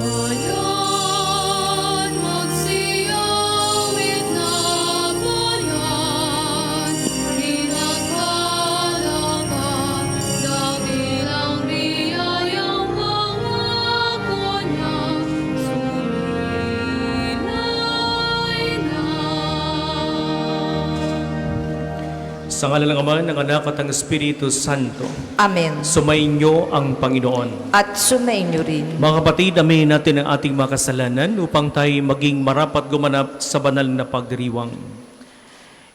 Bayan, magsiyawit na bayan, pinagkalakad, dakilang biyayang pangako niya, suminay na. Sa ngala ng Ama, ng Anak at ng Espiritu Santo, Amen. sumainyo ang Panginoon. At sumainyo rin. Mga kapatid, amin natin ang ating mga kasalanan upang tayo maging marapat gumanap sa banal na pagdiriwang.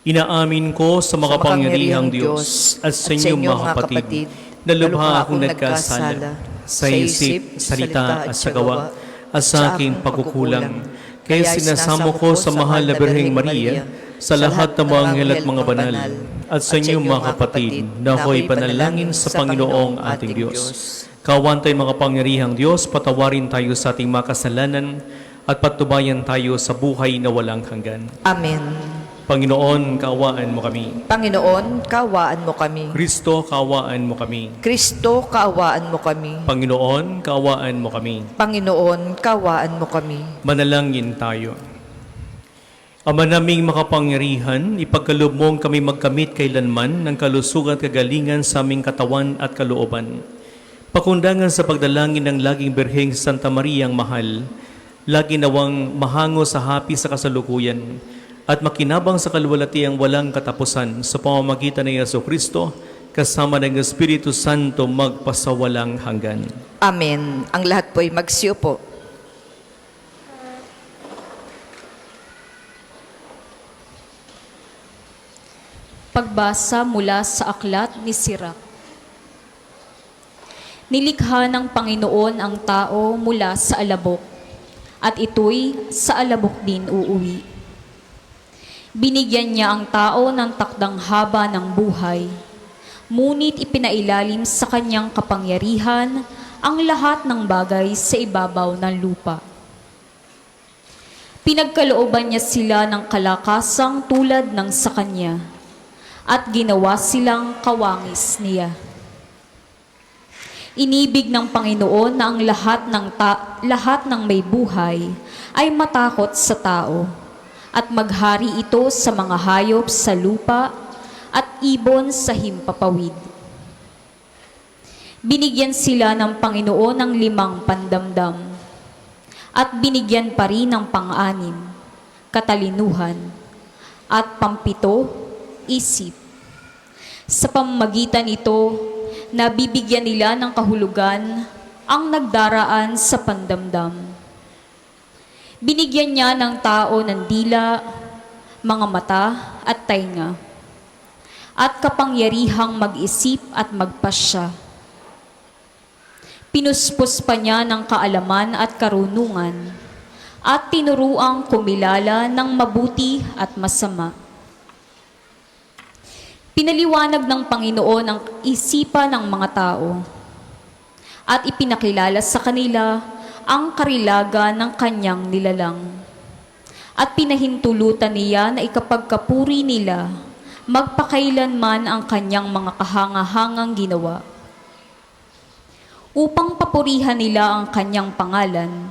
Inaamin ko sa makapangyarihang Diyos at sa inyong mga kapatid na lubha akong nagkasala sa isip, salita at sa gawa at sa aking pagkukulang. Kaya sinasamo ko sa mahal na Birheng Maria, sa lahat ng mga anghel at mga banal, at sa inyong mga kapatid, na ako'y panalangin sa Panginoong ating Diyos. Kawan tayo mga pangyarihang Diyos, patawarin tayo sa ating mga kasalanan, at patubayan tayo sa buhay na walang hanggan. Amen. Panginoon, kaawaan mo kami. Panginoon, kaawaan mo kami. Kristo, kaawaan mo kami. Kristo, kaawaan mo kami. Panginoon, kaawaan mo kami. Panginoon, kaawaan mo kami. Manalangin tayo. Ama naming makapangyarihan, ipagkaloob mong kami magkamit kailanman ng kalusugan at kagalingan sa aming katawan at kalooban. Pakundangan sa pagdalangin ng laging Birheng Santa Maria ang mahal, lagi nawang mahango sa hapi sa kasalukuyan, at makinabang sa kaluwalhatiang walang katapusan sa pamamagitan ng Jesucristo, kasama ng Espiritu Santo magpasawalang hanggan. Amen. Ang lahat po'y magsiupo. Pagbasa mula sa aklat ni Sirach. Nilikha ng Panginoon ang tao mula sa alabok, at ito'y sa alabok din uuwi. Binigyan niya ang tao ng takdang haba ng buhay, ngunit ipinailalim sa kanyang kapangyarihan ang lahat ng bagay sa ibabaw ng lupa. Pinagkalooban niya sila ng kalakasang tulad ng sa kanya, at ginawa silang kawangis niya. Inibig ng Panginoon na ang lahat ng may buhay ay matakot sa tao, at maghari ito sa mga hayop sa lupa at ibon sa himpapawid. Binigyan sila ng Panginoon ng 5 pandamdam, at binigyan pa rin ng pang-6, katalinuhan, at pang-7, isip. Sa pamamagitan nito, nabibigyan nila ng kahulugan ang nagdaraan sa pandamdam. Binigyan niya ng tao ng dila, mga mata at tainga, at kapangyarihang mag-isip at magpasya. Pinuspos pa niya ng kaalaman at karunungan, at tinuruang kumilala ng mabuti at masama. Pinaliwanag ng Panginoon ang isipan ng mga tao, at ipinakilala sa kanila ang karilaga ng kanyang nilalang. At pinahintulutan niya na ikapagkapuri nila magpakailanman ang kanyang mga kahangahangang ginawa, upang papurihan nila ang kanyang pangalan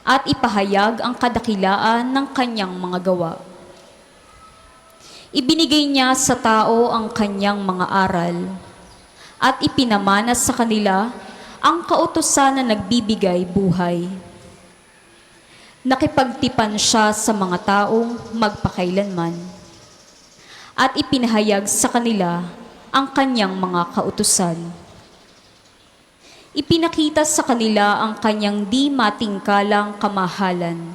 at ipahayag ang kadakilaan ng kanyang mga gawa. Ibinigay niya sa tao ang kanyang mga aral, at ipinamana sa kanila ang kautusan na nagbibigay buhay. Nakipagtipan siya sa mga taong magpakailanman, at ipinahayag sa kanila ang kanyang mga kautusan. Ipinakita sa kanila ang kanyang di matingkalang kamahalan,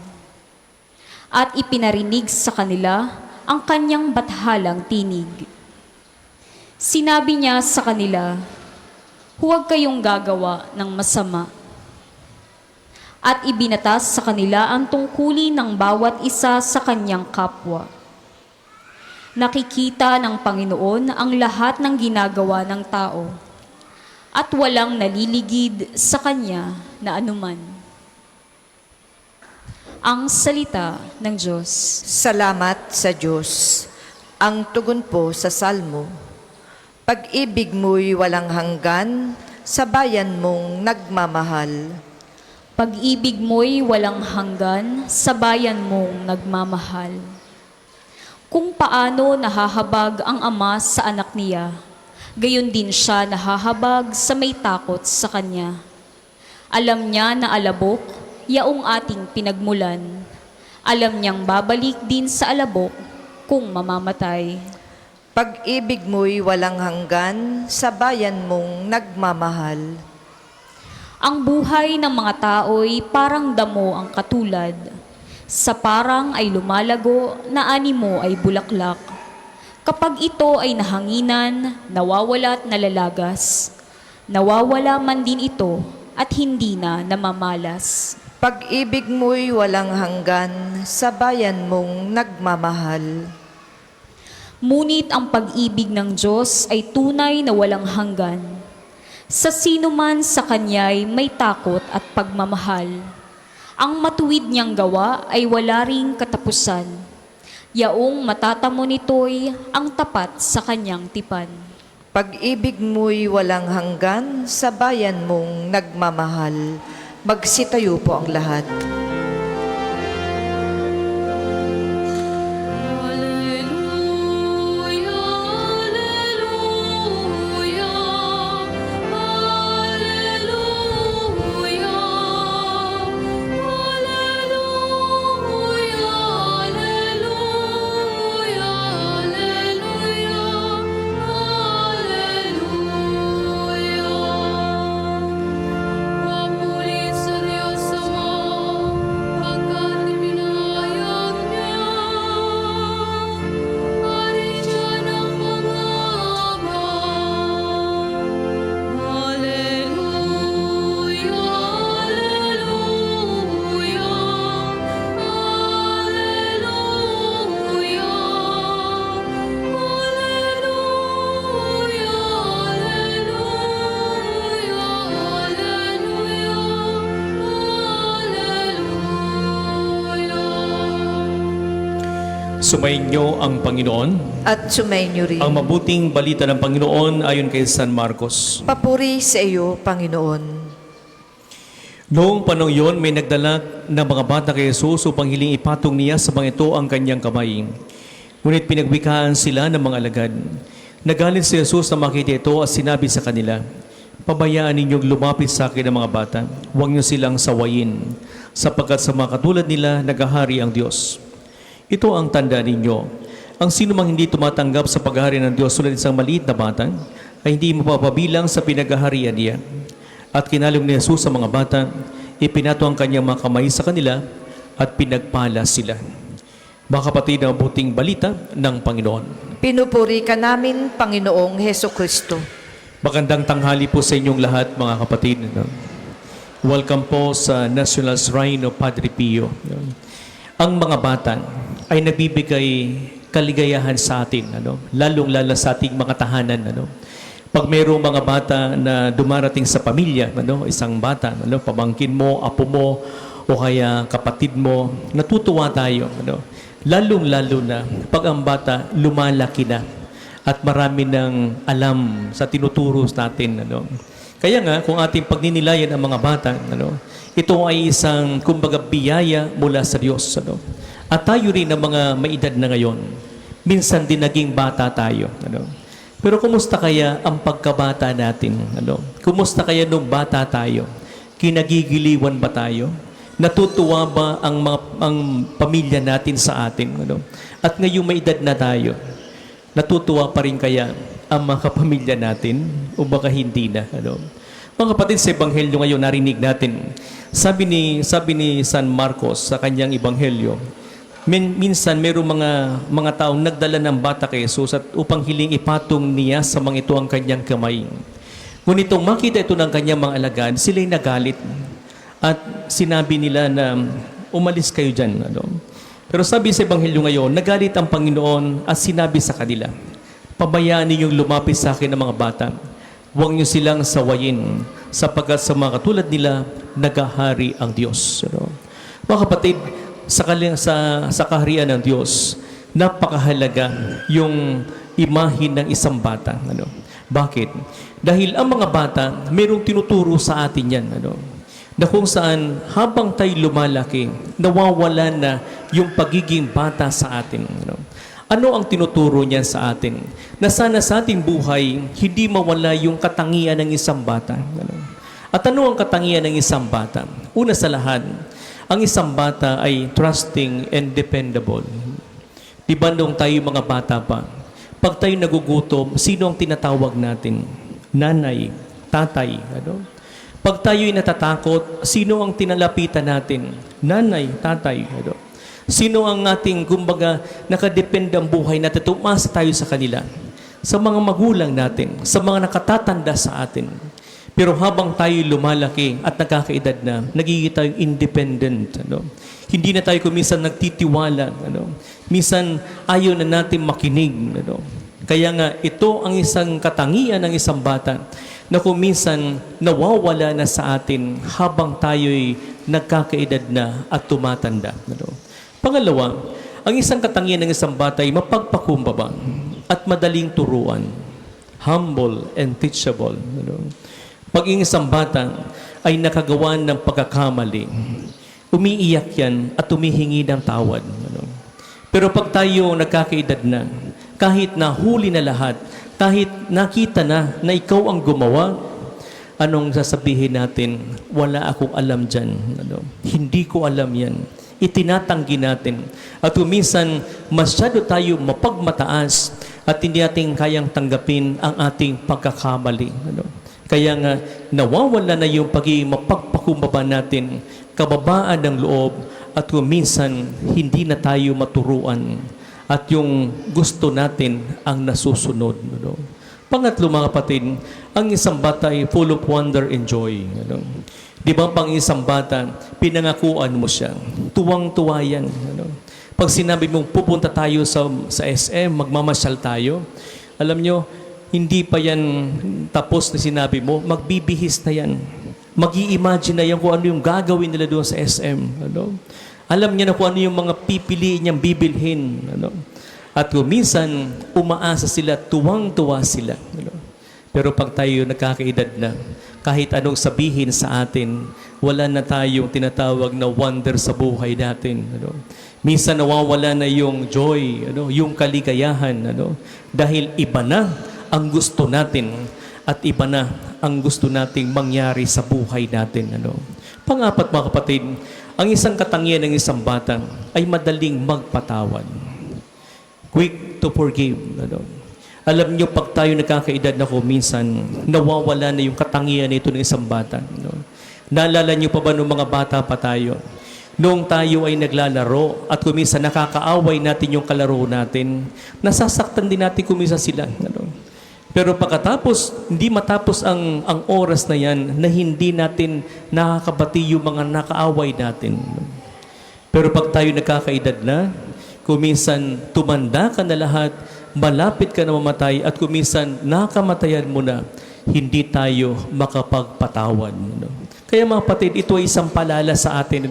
at ipinarinig sa kanila ang kanyang bathalang tinig. Sinabi niya sa kanila, huwag kayong gagawa ng masama. At ibinatas sa kanila ang tungkulin ng bawat isa sa kanyang kapwa. Nakikita ng Panginoon ang lahat ng ginagawa ng tao, at walang naliligid sa kanya na anuman. Ang salita ng Diyos. Salamat sa Diyos. Ang tugon po sa Salmo. Pag-ibig mo'y walang hanggan, sa bayan mong nagmamahal. Pag-ibig mo'y walang hanggan sa bayan mong nagmamahal. Kung paano nahahabag ang ama sa anak niya, gayon din siya nahahabag sa may takot sa kanya. Alam niya na alabok, yaong ating pinagmulan. Alam niyang babalik din sa alabok kung mamamatay. Pag-ibig mo'y walang hanggan sa bayan mong nagmamahal. Ang buhay ng mga tao'y parang damo ang katulad. Sa parang ay lumalago na animo ay bulaklak. Kapag ito ay nahanginan, nawawala at nalalagas. Nawawala man din ito at hindi na namamalas. Pag-ibig mo'y walang hanggan sa bayan mong nagmamahal. Ngunit ang pag-ibig ng Diyos ay tunay na walang hanggan. Sa sino man sa Kanya'y may takot at pagmamahal. Ang matuwid niyang gawa ay wala ring katapusan. Yaong matatamo nito'y ang tapat sa Kanyang tipan. Pag-ibig mo'y walang hanggan sa bayan mong nagmamahal. Magsitayo po ang lahat. Sumainyo ang Panginoon. At sumainyo rin. Ang mabuting balita ng Panginoon ayon kay San Marcos. Papuri sa iyo, Panginoon. Noong panahon yon, may nagdala ng mga bata kay Jesus upang hiling ipatong niya sa mga ito ang kanyang kamay. Ngunit pinagwikaan sila ng mga alagad. Nagalit si Jesus na makita ito at sinabi sa kanila, "Pabayaan ninyong lumapit sa akin ang mga bata. Huwag niyo silang sawayin, sapagkat sa mga katulad nila naghahari ang Diyos. Ito ang tanda ninyo. Ang sino mang hindi tumatanggap sa paghahari ng Diyos tulad isang maliit na bata, ay hindi mapapabilang sa pinaghaharian niya." At kinalong ni Jesus sa mga bata, ipinato ang kanyang mga kamay sa kanila at pinagpala sila. Mga kapatid, ang mabuting balita ng Panginoon. Pinupuri ka namin, Panginoong Heso Kristo. Magandang tanghali po sa inyong lahat, mga kapatid. Welcome po sa National Shrine of Padre Pio. Ang mga bata ay nabibigay kaligayahan sa atin, lalong-lalo sa ating mga tahanan. Pag mayroong mga bata na dumarating sa pamilya, isang bata, pamangkin mo, apo mo, o kaya kapatid mo, natutuwa tayo. Lalong-lalo na pag ang bata lumalaki na at marami ng alam sa tinuturo natin. Kaya nga, kung ating pagninilayan ang mga bata, ito ay isang, kumbaga, biyaya mula sa Diyos. At tayo rin ang mga maedad na ngayon, minsan din naging bata tayo. Pero kumusta kaya ang pagkabata natin? Kumusta kaya nung bata tayo? Kinagigiliwan ba tayo? Natutuwa ba ang pamilya natin sa atin? At ngayong may edad na tayo, natutuwa pa rin kaya ang mga kapamilya natin? O baka hindi na? Mga kapatid, sa Ebanghelyo ngayon narinig natin, sabi ni San Marcos sa kanyang Ebanghelyo, minsan mayroong mga taong nagdala ng bata kay Jesus at upang hiling ipatong niya sa mga ito ang kanyang kamay. Ngunit itong makita ito ng kanyang mga alagad, sila'y nagalit at sinabi nila na umalis kayo dyan. Pero sabi sa Ebanghelyo ngayon, nagalit ang Panginoon at sinabi sa kanila, "Pabayaan ninyong lumapit sa akin ng mga bata. Huwag niyo silang sawayin, sapagkat sa mga katulad nila, naghahari ang Diyos." Mga kapatid, sa kaharian ng Diyos, napakahalaga yung imahin ng isang bata. Bakit? Dahil ang mga bata, mayroong tinuturo sa atin yan. na kung saan habang tayo lumalaki, nawawala na yung pagiging bata sa atin. Ano ang tinuturo niya sa atin? Na sana sa ating buhay, hindi mawala yung katangian ng isang bata. At ano ang katangian ng isang bata? Una sa lahat, ang isang bata ay trusting and dependable. Di ba nung tayo mga bata pa, pag tayo nagugutom, sino ang tinatawag natin? Nanay, tatay. Pag tayo'y natatakot, sino ang tinalapitan natin? Nanay, tatay. Sino ang ating, kumbaga, nakadepende ang buhay natin? Tumasa tayo sa kanila. Sa mga magulang natin, sa mga nakatatanda sa atin. Pero habang tayo lumalaki at nakakaedad na, nagiging tayo independent. Hindi na tayo kuminsan nagtitiwala. Minsan, ayaw na natin makinig. Kaya nga, ito ang isang katangian ng isang bata na kung minsan nawawala na sa atin habang tayo'y nagkakaedad na at tumatanda. Pangalawa, ang isang katangian ng isang bata ay mapagpakumbaba at madaling turuan. Humble and teachable. Pag ang isang bata ay nakagawa ng pagkakamali, umiiyak yan at humihingi ng tawad. Pero pag tayo nagkakaedad na, kahit nahuli na lahat, kahit nakita na ikaw ang gumawa, anong sasabihin natin? Wala akong alam dyan. Hindi ko alam yan. Itinatanggi natin. At minsan, masyado tayo mapagmataas at hindi natin kayang tanggapin ang ating pagkakamali. Kaya nga, nawawala na yung pagiging mapagpakumbaba natin, kababaan ng loob, at kung minsan, hindi na tayo maturuan. At yung gusto natin ang nasusunod. Pangatlo mga kapatid, ang isang bata ay full of wonder and joy. Di ba pang isang bata, pinangakuan mo siya. Tuwang-tuwa yan. Pag sinabi mong pupunta tayo sa SM, magmamasyal tayo, alam nyo, hindi pa yan tapos na sinabi mo, magbibihis na yan. Mag-i-imagine na yan kung ano yung gagawin nila doon sa SM. Alam niya na kung ano yung mga pipiliin niyang bibilhin. At kung minsan, umaasa sila, tuwang-tuwa sila. Pero pag tayo nagkakaedad na, kahit anong sabihin sa atin, wala na tayong tinatawag na wonder sa buhay natin. Minsan nawawala na yung joy, yung kaligayahan. Dahil iba na ang gusto natin at iba na ang gusto nating mangyari sa buhay natin. Pangapat mga kapatid, ang isang katangian ng isang bata ay madaling magpatawad. Quick to forgive. Alam niyo, pag tayo nagkakaedad na minsan nawawala na yung katangian nito ng isang bata. Naalala niyo pa ba nung mga bata pa tayo? Noong tayo ay naglalaro at kuminsan nakakaaway natin yung kalaro natin, nasasaktan din natin kuminsan sila. Pero pagkatapos, hindi matapos ang oras na yan na hindi natin nakakabati yung mga nakaaway natin. Pero pag tayo nagkakaedad na, kuminsan tumanda ka na lahat, malapit ka na mamatay, at kuminsan nakamatayan mo na, hindi tayo makapagpatawad. Kaya mga kapatid, ito ay isang palala sa atin.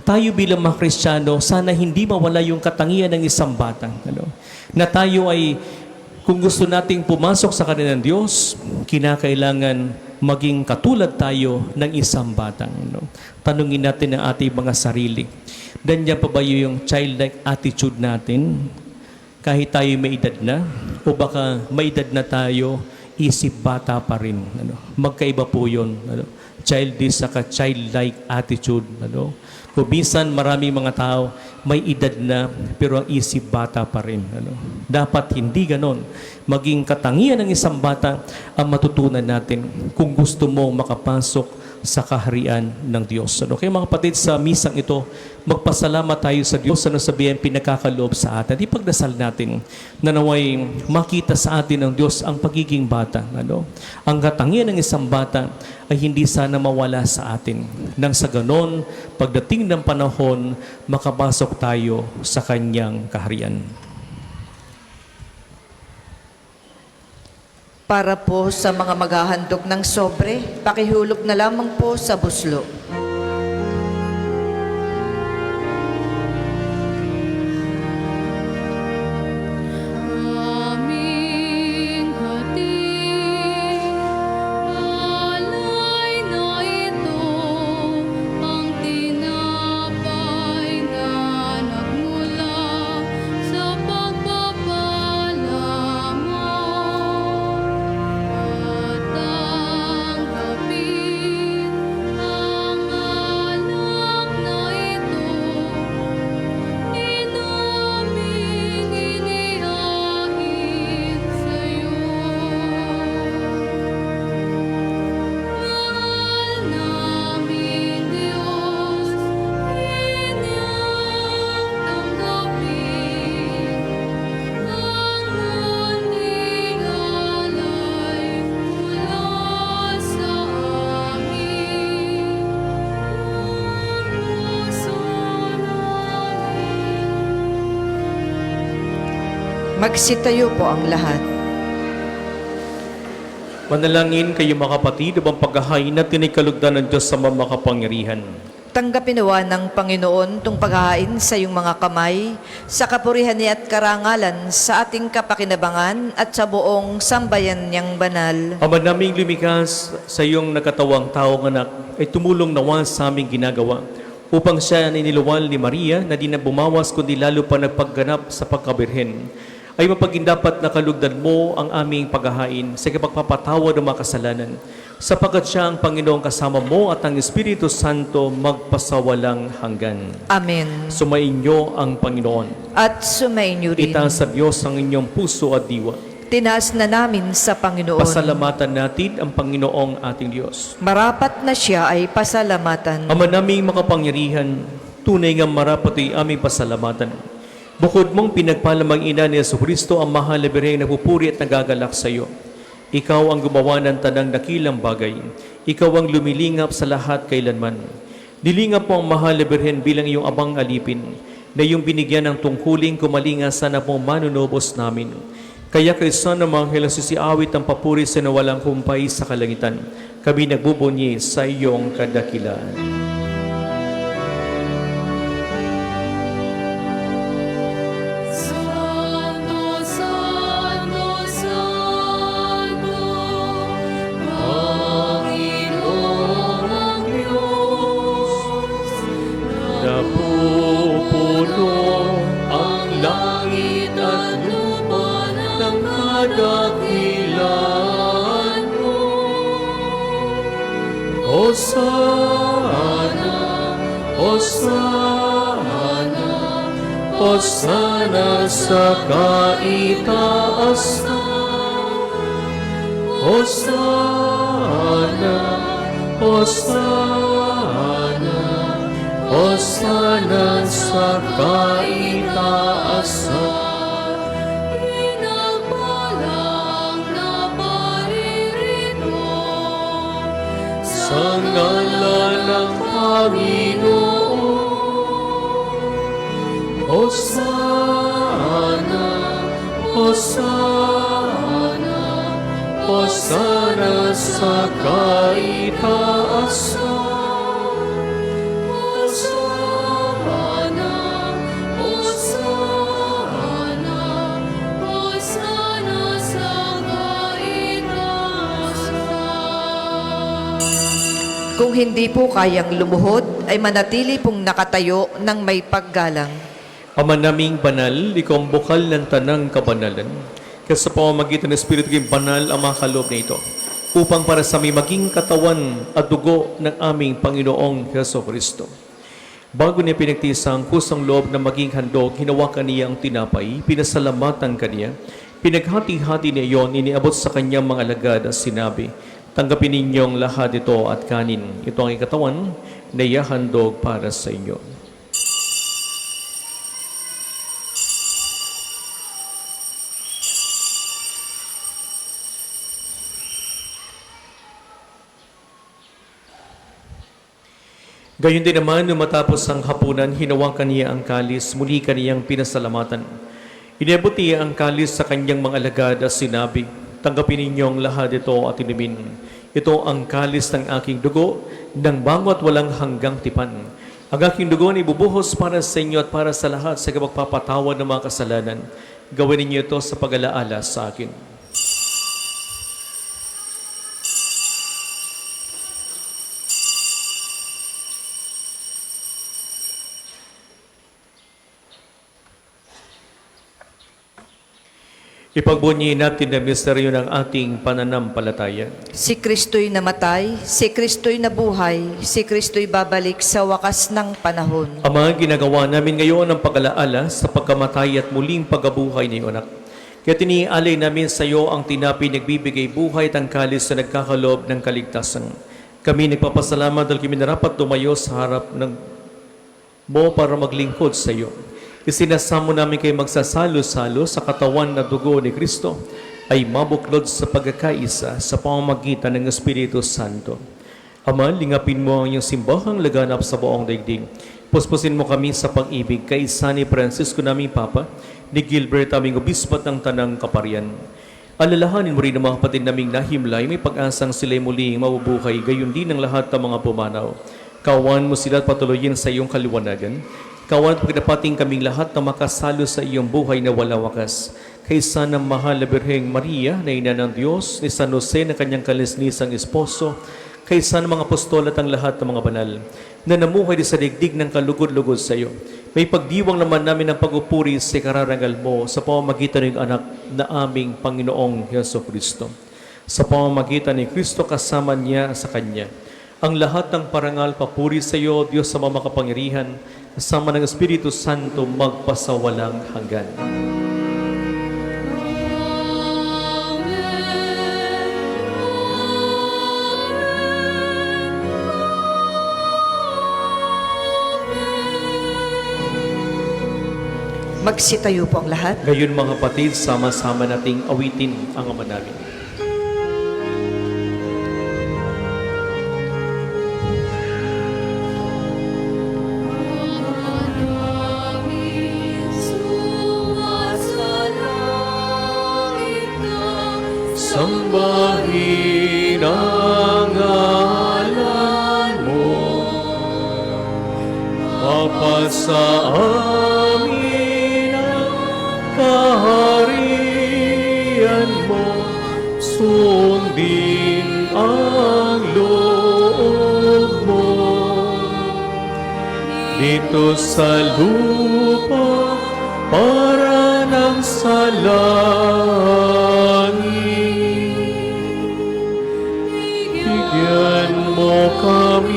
Tayo bilang mga Kristiyano, sana hindi mawala yung katangian ng isang bata. Na tayo ay, kung gusto nating pumasok sa kanila ng Diyos, kinakailangan maging katulad tayo ng isang bata. Tanungin natin ang ating mga sarili. Ganyan pa ba yung childlike attitude natin? Kahit tayo may edad na, o baka may edad na tayo, isip bata pa rin. Magkaiba po yun. Childish saka childlike attitude. Kung minsan maraming mga tao may edad na pero ang isip bata pa rin. Dapat hindi ganon. Maging katangian ng isang bata ang matutunan natin kung gusto mong makapasok sa kaharian ng Diyos. Kaya mga kapatid, sa misang ito, magpasalamat tayo sa Diyos sa nasabihan pinagkakaloob sa atin. Ipagdasal natin na naway makita sa atin ng Diyos ang pagiging bata. Ang katangian ng isang bata ay hindi sana mawala sa atin. Nang sa ganon, pagdating ng panahon, makapasok tayo sa Kanyang kaharian. Para po sa mga maghahandog ng sobre, pakihulog na lamang po sa buslo. Aming hatid, alay na ito, Magsitayo po ang lahat. Manalangin kayo mga kapatid upang paghahain at tinikalugdan ng Diyos sa makapangyarihan. Tanggapin nawa ng Panginoon itong paghahain sa iyong mga kamay, sa kapurihan niya at karangalan, sa ating kapakinabangan at sa buong sambayan niyang banal. Ama naming lumikas sa iyong nakatawang taong anak ay tumulong nawa sa aming ginagawa upang siya na iniluwal ni Maria na di na bumawas kundi lalo pa nagpagganap sa pagkabirhen ay mapagindapat na kalugdan mo ang aming paghahain sa kapagpapatawad ng mga kasalanan sapagkat siya ang Panginoong kasama mo at ang Espiritu Santo magpasawalang hanggan. Amen. Sumainyo ang Panginoon. At sumainyo rin. Itaas sa Diyos ang inyong puso at diwa. Tinaas na namin sa Panginoon. Pasalamatan natin ang Panginoong ating Diyos. Marapat na siya ay pasalamatan. Ama naming makapangyarihan, tunay nga marapat ay aming pasalamatan. Bukod mong pinagpalamang ina ni Jesucristo ang mahal na birheng nagpupuri at nagagalak sa iyo. Ikaw ang gumawa ng tanang dakilang bagay. Ikaw ang lumilingap sa lahat kailanman. Dilingap mo ang mahal na birhen bilang iyong abang alipin na iyong binigyan ng tungkuling kumalingasan na pong manunobos namin. Kaya kay San ng mga siawit ang papuri sa nawalang kumpay sa kalangitan. Kami nagbubunyi sa iyong kadakilaan. Santo, Santo, Santo, Panginoong Diyos, Napupuno ang langit at lupa ng kadakilaan mo. Hosana, Hosana, Hosana sa kaitaasan. Hosana, Hosana, Hosana sa kaitaasan. pinagpalang na paririto, Sa ngalan ng Panginoon. Hosana, Hosana, Hosana sa kaitaasan. Hosana, Hosana, Hosana sa kaitaasan. Kung hindi po kayang lumuhod, ay manatili pong nakatayo ng may paggalang. Ama naming banal, ikaw ang bukal ng tanang kabanalan. Kaya sa pamamagitan ng Espiritu ng banal ang mga kaloob na ito, upang para sa may maging katawan at dugo ng aming Panginoong Jesucristo. Bago niya pinagtisa ang kusang loob na maging handog, hinawakan niya ang tinapay, pinasalamatan kaniya, pinaghati-hati niya iyon, iniabot sa kanyang mga alagad at sinabi, tanggapin ninyong lahat ito at kanin. Ito ang ikatawan na iyahandog para sa inyo. Gayon din naman, nung matapos ang hapunan, hinawakan niya ang kalis, muli kaniyang pinasalamatan. Inabot niya ang kalis sa kanyang mga alagad at sinabi, tanggapin ninyong lahat ito at inumin. Ito ang kalis ng aking dugo, ng bago at walang hanggang tipan. Ang aking dugo ay ibubuhos para sa inyo at para sa lahat sa kapagpapatawad ng mga kasalanan. Gawin ninyo ito sa pag-alaala sa akin. Ipagbunyi natin ang misteryo ng ating pananampalataya. Si Kristo'y namatay, si Kristo'y nabuhay, si Kristo'y babalik sa wakas ng panahon. Ama, ginagawa namin ngayon ang pag-alaala sa pagkamatay at muling pagkabuhay ni anak. Kaya tinialay namin sa iyo ang tinapi nagbibigay buhay at ang kalis na nagkakaloob ng kaligtasan. Kami nagpapasalamat dahil kami narapat tumayo sa harap ng mo para maglingkod sa iyo. Isinasamo namin kayo magsasalo-salo sa katawan na dugo ni Kristo ay mabuklod sa pagkakaisa sa pamamagitan ng Espiritu Santo. Ama, lingapin mo ang iyong simbahang laganap sa buong daigdig. Puspusin mo kami sa pag-ibig kay San ni Francisco naming Papa, ni Gilbert aming obispo at ng Tanang Kaparian. Alalahanin mo rin ang mga kapatid naming nahimlay, may pag-asang sila'y muling mabubuhay, gayon din ang lahat ng mga pumanaw. Kawan mo sila at patuloyin sa iyong kaliwanagan. Kawan at pagdapating kaming lahat na makasalo sa iyong buhay na walang wakas. Kaysa ng mahal na Birheng Maria, na ina ng Diyos, ni San Jose na kanyang kalisnisang esposo, kaysa ng mga apostol at ang lahat ng mga banal, na namuhay sa digdig ng kalugod-lugod sa iyo. May pagdiwang naman namin ng pag-upuri sa kararangal mo sa pamamagitan ng anak na aming Panginoong Yeso Kristo. Sa pamamagitan ni Kristo kasama niya sa Kanya. Ang lahat ng parangal papuri sa iyo, Diyos sa mamakapangyarihan, kasama ng Espiritu Santo magpasawalang hanggan. Magsitayo po ang lahat. Gayon mga kapatid, sama-sama nating awitin ang Ama namin. Sambahin ang ngalan mo, Papa sa amin ang kaharian mo, sundin ang loob mo, dito sa lupa para ng sa langit. Bigyan mo kami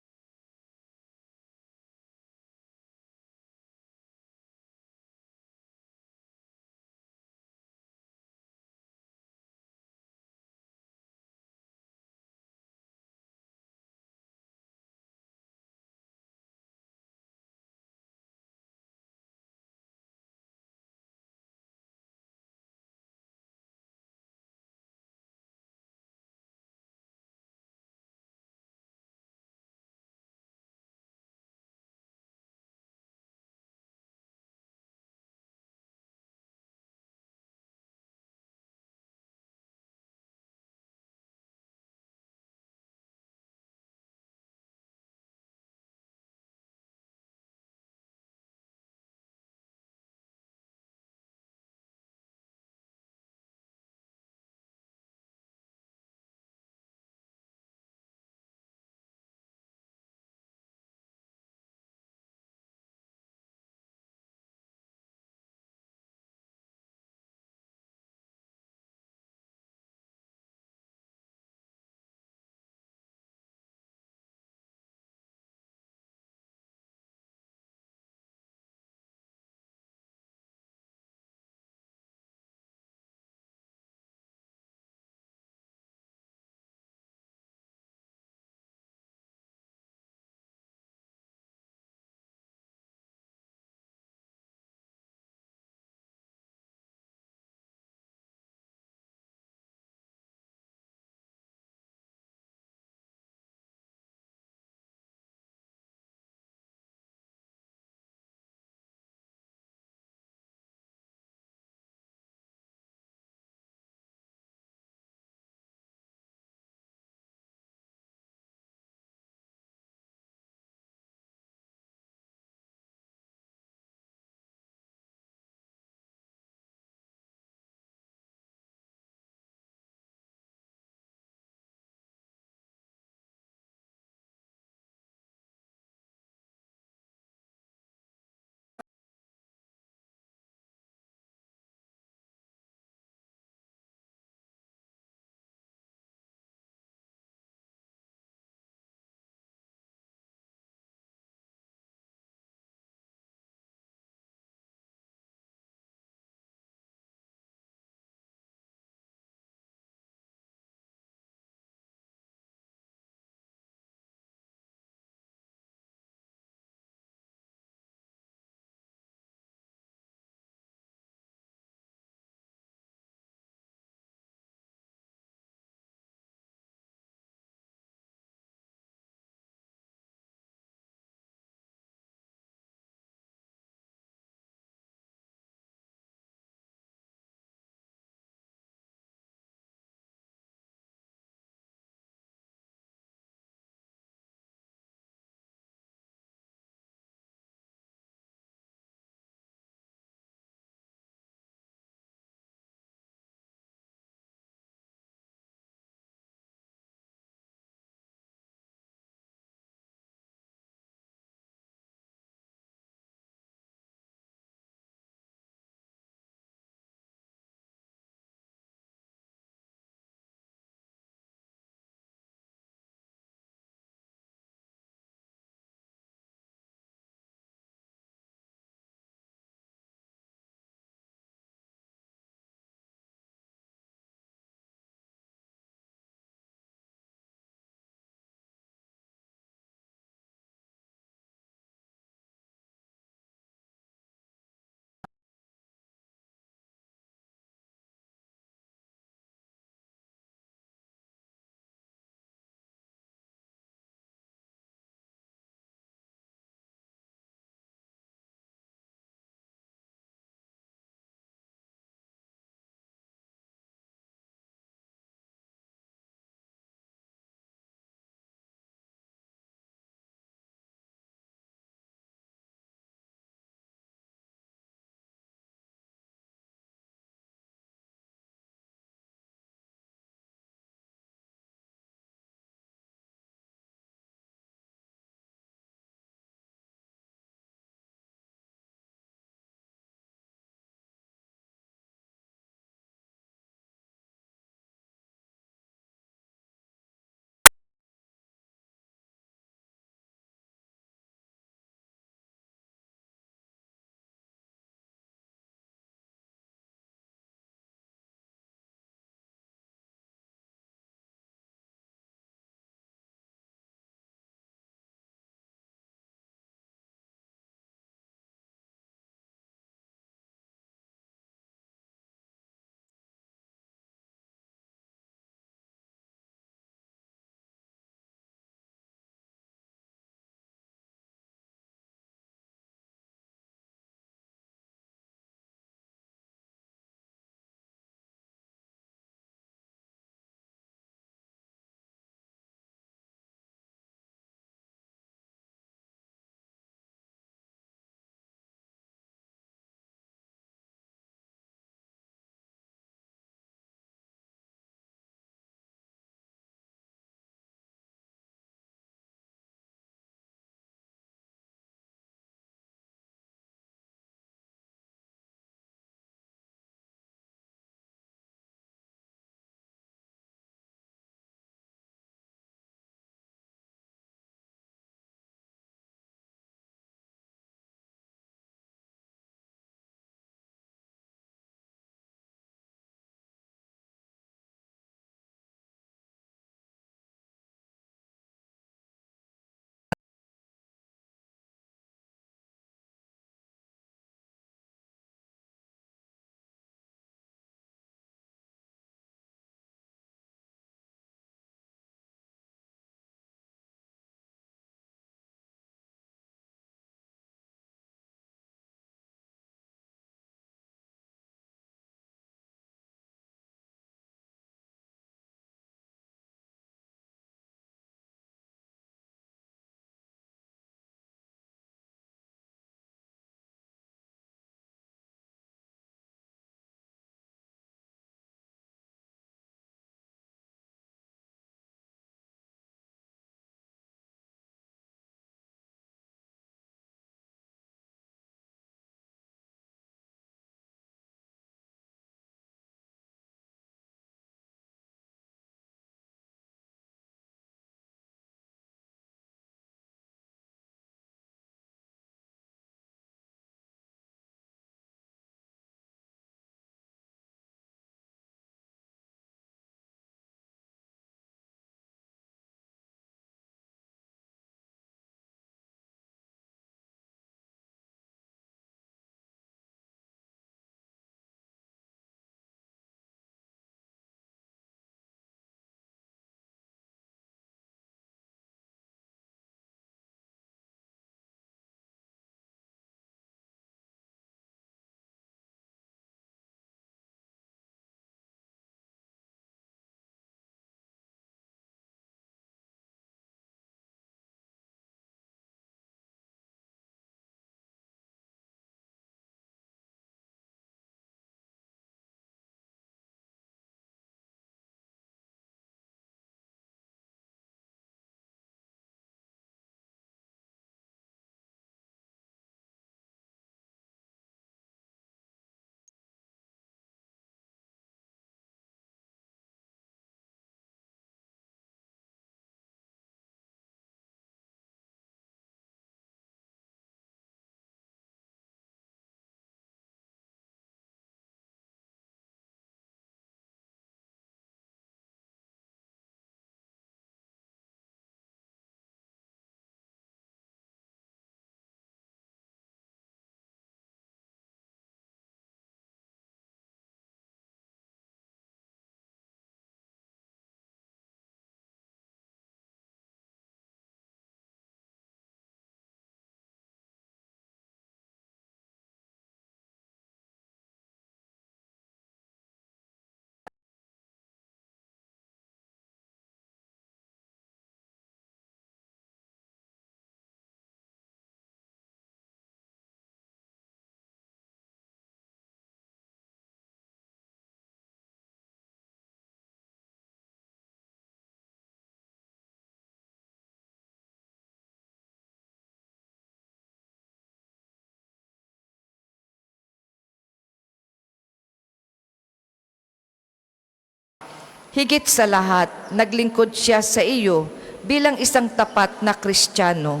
Higit sa lahat, naglingkod siya sa iyo bilang isang tapat na Kristiyano.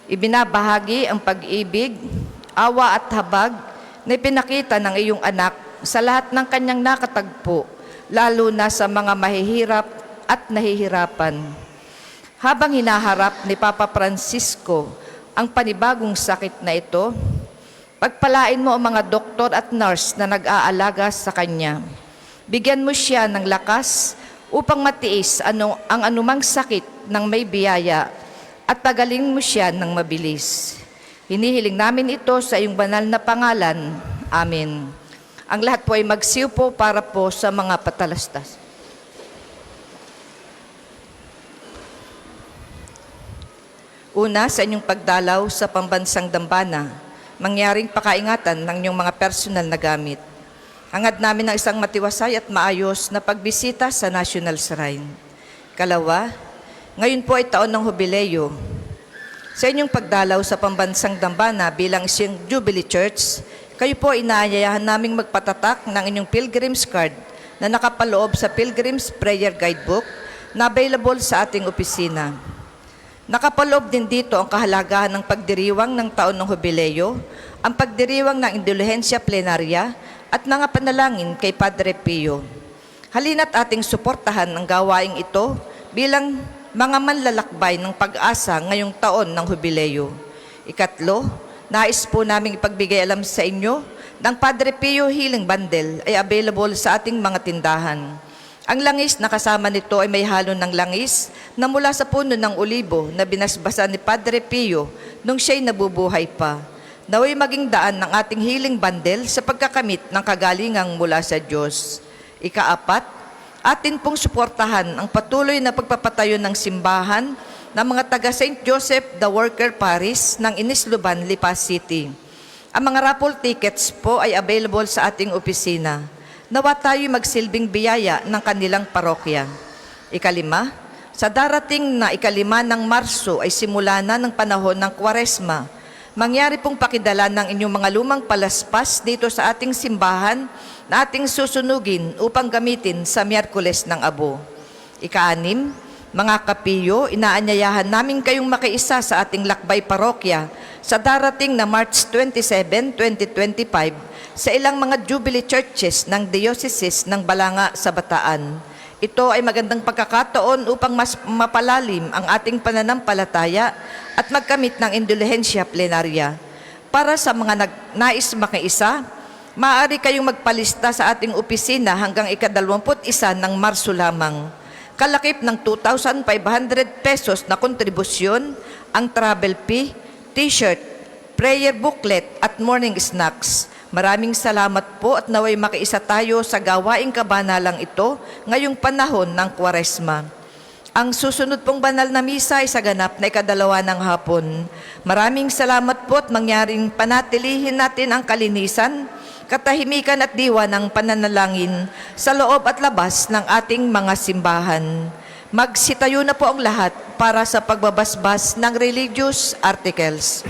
Ibinabahagi ang pag-ibig, awa at habag na ipinakita ng iyong anak sa lahat ng kanyang nakatagpo, lalo na sa mga mahihirap at nahihirapan. Habang hinaharap ni Papa Francisco ang panibagong sakit na ito, pagpalain mo ang mga doktor at nurse na nag-aalaga sa kanya. Bigyan mo siya ng lakas upang matiis ang anumang sakit ng may biyaya at pagaling mo siya ng mabilis. Hinihiling namin ito sa iyong banal na pangalan. Amen. Ang lahat po ay magsiupo para po sa mga patalastas. Una, sa inyong pagdalaw sa pambansang dambana, mangyaring pakaingatan ng inyong mga personal na gamit. Hangad namin ng isang matiwasay at maayos na pagbisita sa National Shrine. Kalawa, ngayon po ay taon ng Jubileo. Sa inyong pagdalaw sa pambansang dambana bilang siyang Jubilee Church, kayo po inaanyayahan naming magpatatak ng inyong Pilgrim's Card na nakapaloob sa Pilgrim's Prayer Guidebook na available sa ating opisina. Nakapaloob din dito ang kahalagahan ng pagdiriwang ng taon ng Jubileo, ang pagdiriwang ng indulhensya plenarya, at mga panalangin kay Padre Pio. Halina't ating suportahan ang gawaing ito bilang mga manlalakbay ng pag-asa ngayong taon ng Jubileo. Ikatlo, nais po naming ipagbigay alam sa inyo ng Padre Pio Healing Bundle ay available sa ating mga tindahan. Ang langis na kasama nito ay may halo ng langis na mula sa puno ng olibo na binasbasan ni Padre Pio nung siya'y nabubuhay pa. Naway maging daan ng ating healing bundle sa pagkakamit ng kagalingang mula sa Diyos. Ikaapat, atin pong suportahan ang patuloy na pagpapatayo ng simbahan ng mga taga St. Joseph the Worker Parish ng Inisluban, Lipa City. Ang mga raffle tickets po ay available sa ating opisina. Nawa tayo magsilbing biyaya ng kanilang parokya. Ikalima, sa darating na 5 ng Marso ay simula na ng panahon ng Kwaresma. Mangyari pong pakidala ng inyong mga lumang palaspas dito sa ating simbahan na ating susunugin upang gamitin sa Miyerkules ng Abo. Ika-6, mga kapiyo, inaanyayahan namin kayong makiisa sa ating lakbay parokya sa darating na March 27, 2025 sa ilang mga Jubilee Churches ng Diocese ng Balanga sa Bataan. Ito ay magandang pagkakataon upang mas mapalalim ang ating pananampalataya at magkamit ng indulhensya plenarya. Para sa mga nais makiisa, maaari kayong magpalista sa ating opisina hanggang ika-21 ng Marso lamang. Kalakip ng 2,500 pesos na kontribusyon ang travel fee, t-shirt, prayer booklet at morning snacks. Maraming salamat po at naway makiisa tayo sa gawaing kabanalang ito ngayong panahon ng Kwaresma. Ang susunod pong banal na misa ay sa ganap na 2:00 ng hapon. Maraming salamat po at mangyaring panatilihin natin ang kalinisan, katahimikan at diwa ng pananalangin sa loob at labas ng ating mga simbahan. Magsitayo na po ang lahat para sa pagbabasbas ng religious articles.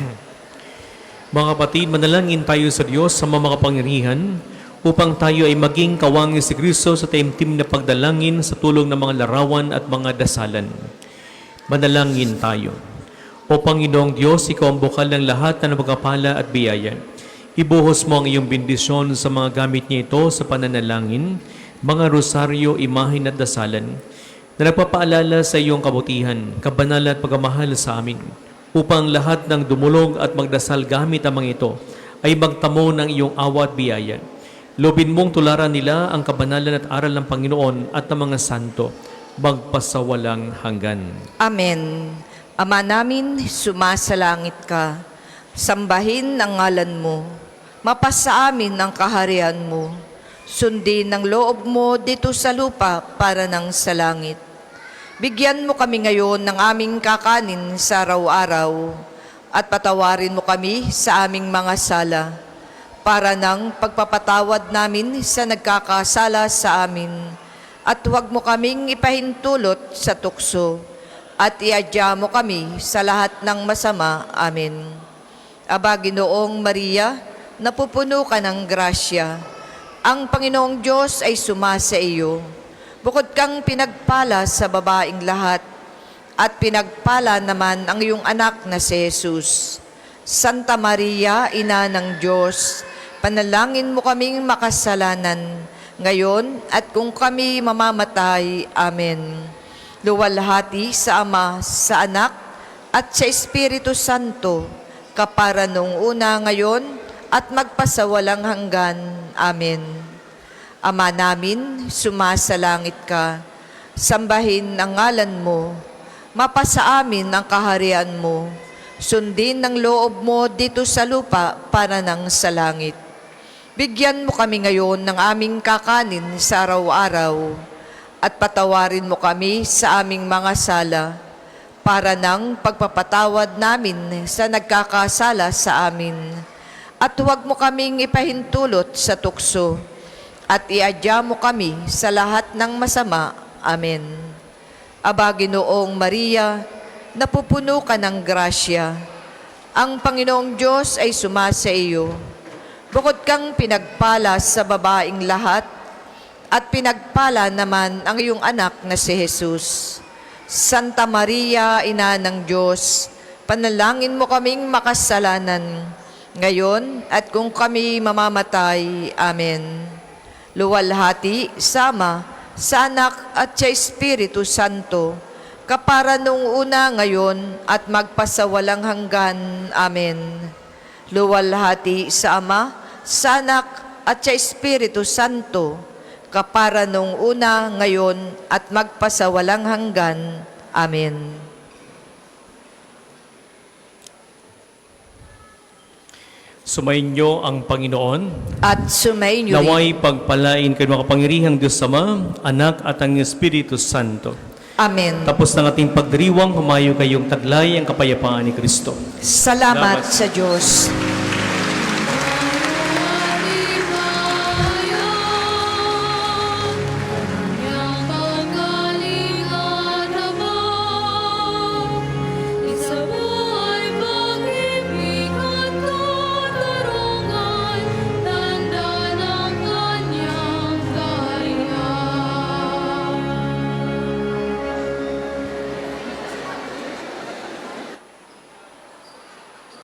Mga kapatid, manalangin tayo sa Diyos sa mga makapangyarihan upang tayo ay maging kawangis si Kristo sa taimtim na pagdalangin sa tulong ng mga larawan at mga dasalan. Manalangin tayo. O Panginoong Diyos, Ikaw ang bukal ng lahat na napagpapala at biyaya. Ibuhos mo ang iyong bendisyon sa mga gamit niya ito sa pananalangin, mga rosaryo, imahin at dasalan, na nagpapaalala sa iyong kabutihan, kabanalan at pagmamahal sa amin, upang lahat ng dumulog at magdasal gamit ang mga ito ay magtamo ng iyong awa at biyaya. Lobin mong tularan nila ang kabanalan at aral ng Panginoon at ng mga santo, magpasawalang hanggan. Amen. Ama namin, sumasalangit ka. Sambahin ang ngalan mo. Mapasa amin ang kaharian mo. Sundin ang loob mo dito sa lupa para ng sa langit. Bigyan mo kami ngayon ng aming kakanin sa araw-araw at patawarin mo kami sa aming mga sala para ng pagpapatawad namin sa nagkakasala sa amin at huwag mo kaming ipahintulot sa tukso at iadya mo kami sa lahat ng masama. Amen. Aba, Ginoong Maria, napupuno ka ng grasya. Ang Panginoong Diyos ay sumasa iyo. Bukod kang pinagpala sa babaing lahat, at pinagpala naman ang iyong anak na si Jesus. Santa Maria, Ina ng Diyos, panalangin mo kaming makasalanan, ngayon at kung kami mamamatay. Amen. Luwalhati sa Ama, sa Anak, at sa Espiritu Santo, kapara nung una, ngayon, at magpasawalang hanggan. Amen. Ama namin, sumasalangit ka, sambahin ang ngalan mo, mapasa amin ang kaharian mo, sundin ng loob mo dito sa lupa para ng sa langit. Bigyan mo kami ngayon ng aming kakanin sa araw-araw at patawarin mo kami sa aming mga sala para ng pagpapatawad namin sa nagkakasala sa amin. At huwag mo kaming ipahintulot sa tukso at iadya mo kami sa lahat ng masama. Amen. Aba, Ginoong Maria, napupuno ka ng grasya. Ang Panginoong Diyos ay sumasa iyo. Bukod kang pinagpala sa babaing lahat, at pinagpala naman ang iyong anak na si Jesus. Santa Maria, Ina ng Diyos, panalangin mo kaming makasalanan, ngayon at kung kami mamamatay. Amen. Luwalhati, sama, sa Anak at sa Espiritu Santo, kapara nung una, ngayon, at magpasawalang hanggan. Amen. Luwalhati sa Ama, sa Anak, at sa Espiritu Santo, kapara nung una, ngayon, at magpasawalang hanggan. Amen. Sumayin niyo ang Panginoon. At sumayin niyo rin. Naway pagpalain kayo makapangyarihang Diyos Ama, Anak at ang Espiritu Santo. Amen. Tapos ng ating pagdiriwang, humayo kayong taglay ang kapayapaan ni Kristo. Salamat sa Diyos.